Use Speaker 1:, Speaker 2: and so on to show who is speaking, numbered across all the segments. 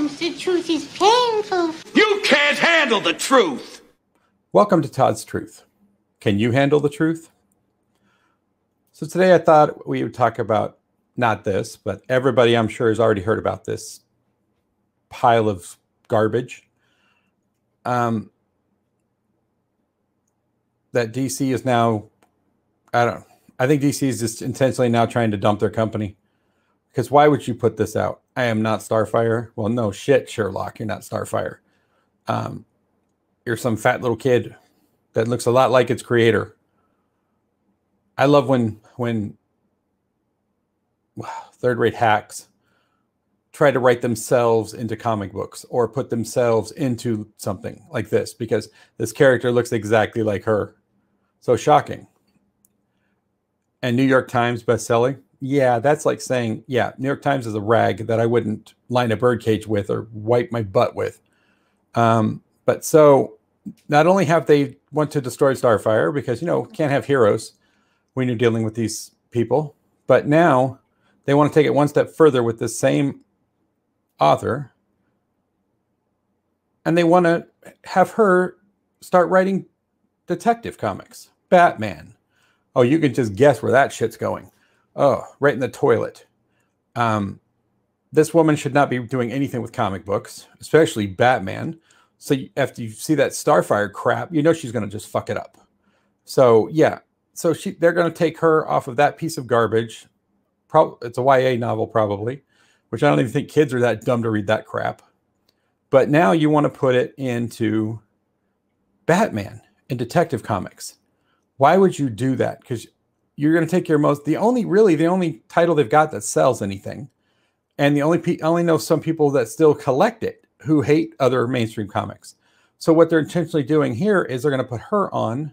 Speaker 1: Sometimes the truth is painful.
Speaker 2: You can't handle the truth.
Speaker 3: Welcome to Todd's Truth. Can you handle the truth? So today I thought we would talk about not this, but everybody I'm sure has already heard about this pile of garbage. That DC is now, I think DC is just intentionally now trying to dump their company. Because why would you put this out? I am not Starfire. Well, no shit, Sherlock, you're not Starfire. You're some fat little kid that looks a lot like its creator. I love when third-rate hacks try to write themselves into comic books or put themselves into something like this, because this character looks exactly like her. So shocking. And New York Times bestselling. Yeah, that's like saying, yeah, New York Times is a rag that I wouldn't line a birdcage with or wipe my butt with. But so not only have they want to destroy Starfire because, you know, can't have heroes when you're dealing with these people, but now they want to take it one step further with the same author, and they want to have her start writing detective comics. Batman. Oh, you can just guess where that shit's going. Oh, right in the toilet. This woman should not be doing anything with comic books, especially Batman. So after you see that Starfire crap, you know she's going to just fuck it up. So yeah, so they're going to take her off of that piece of garbage. It's a YA novel probably, which I don't even think kids are that dumb to read that crap. But now you want to put it into Batman and Detective Comics. Why would you do that? Because you're going to take your the only title they've got that sells anything, and I only know some people that still collect it who hate other mainstream comics. So what they're intentionally doing here is they're going to put her on,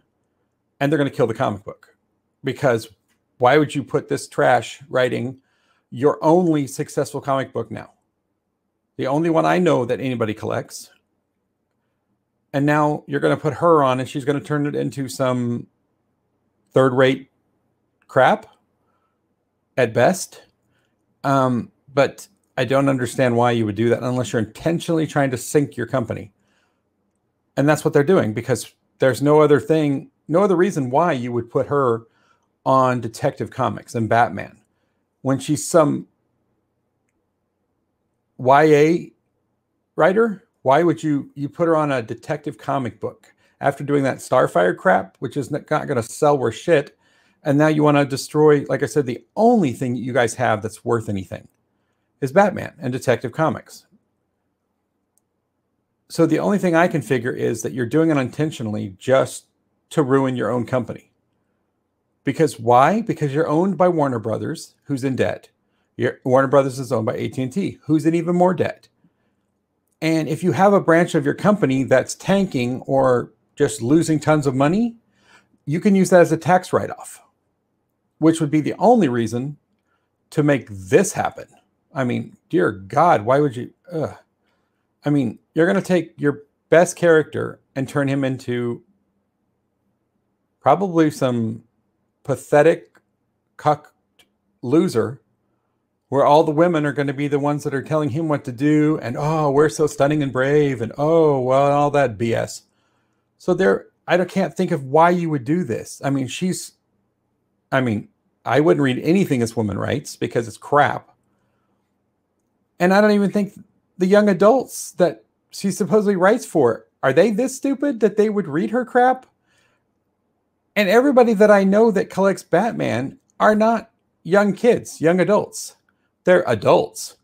Speaker 3: and they're going to kill the comic book. Because why would you put this trash writing your only successful comic book now? The only one I know that anybody collects. And now you're going to put her on, and she's going to turn it into some third-rate crap at best. But I don't understand why you would do that unless you're intentionally trying to sink your company. And that's what they're doing, because there's no other reason why you would put her on Detective Comics and Batman when she's some YA writer. Why would you put her on a detective comic book after doing that Starfire crap, which is not going to sell worth shit? And now you want to destroy, like I said, the only thing you guys have that's worth anything is Batman and Detective Comics. So the only thing I can figure is that you're doing it unintentionally just to ruin your own company. Because why? Because you're owned by Warner Brothers, who's in debt. Warner Brothers is owned by AT&T, who's in even more debt. And if you have a branch of your company that's tanking or just losing tons of money, you can use that as a tax write-off, which would be the only reason to make this happen. I mean, dear God, why would you? I mean, you're going to take your best character and turn him into probably some pathetic cuck loser, where all the women are going to be the ones that are telling him what to do, and oh, we're so stunning and brave, and oh, well, all that BS. So I can't think of why you would do this. I mean, I wouldn't read anything this woman writes because it's crap. And I don't even think the young adults that she supposedly writes for, are they this stupid that they would read her crap? And everybody that I know that collects Batman are not young kids, young adults. They're adults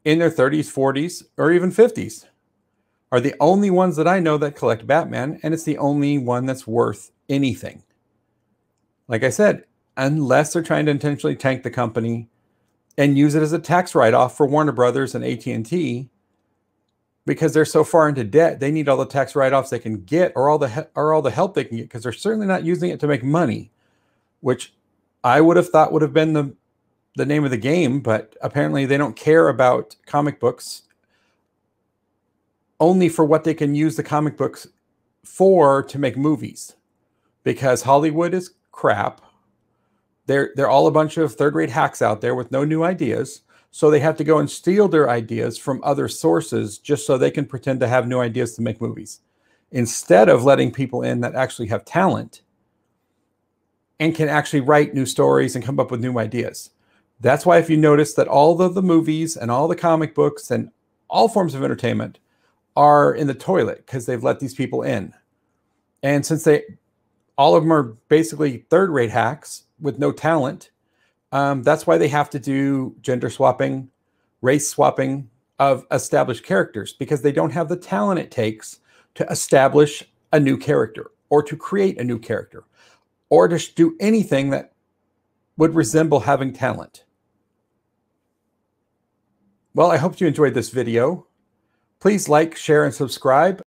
Speaker 3: in their 30s, 40s, or even 50s are the only ones that I know that collect Batman, and it's the only one that's worth anything. Like I said, unless they're trying to intentionally tank the company and use it as a tax write-off for Warner Brothers and AT&T, because they're so far into debt, they need all the tax write-offs they can get, or all the help they can get, because they're certainly not using it to make money, which I would have thought would have been the name of the game. But apparently they don't care about comic books only for what they can use the comic books for to make movies, because Hollywood is crap. They're all a bunch of third-rate hacks out there with no new ideas. So they have to go and steal their ideas from other sources just so they can pretend to have new ideas to make movies, instead of letting people in that actually have talent and can actually write new stories and come up with new ideas. That's why if you notice that all of the movies and all the comic books and all forms of entertainment are in the toilet, because they've let these people in. And since all of them are basically third-rate hacks with no talent, that's why they have to do gender swapping, race swapping of established characters, because they don't have the talent it takes to establish a new character or to create a new character or to do anything that would resemble having talent. Well, I hope you enjoyed this video. Please like, share, and subscribe.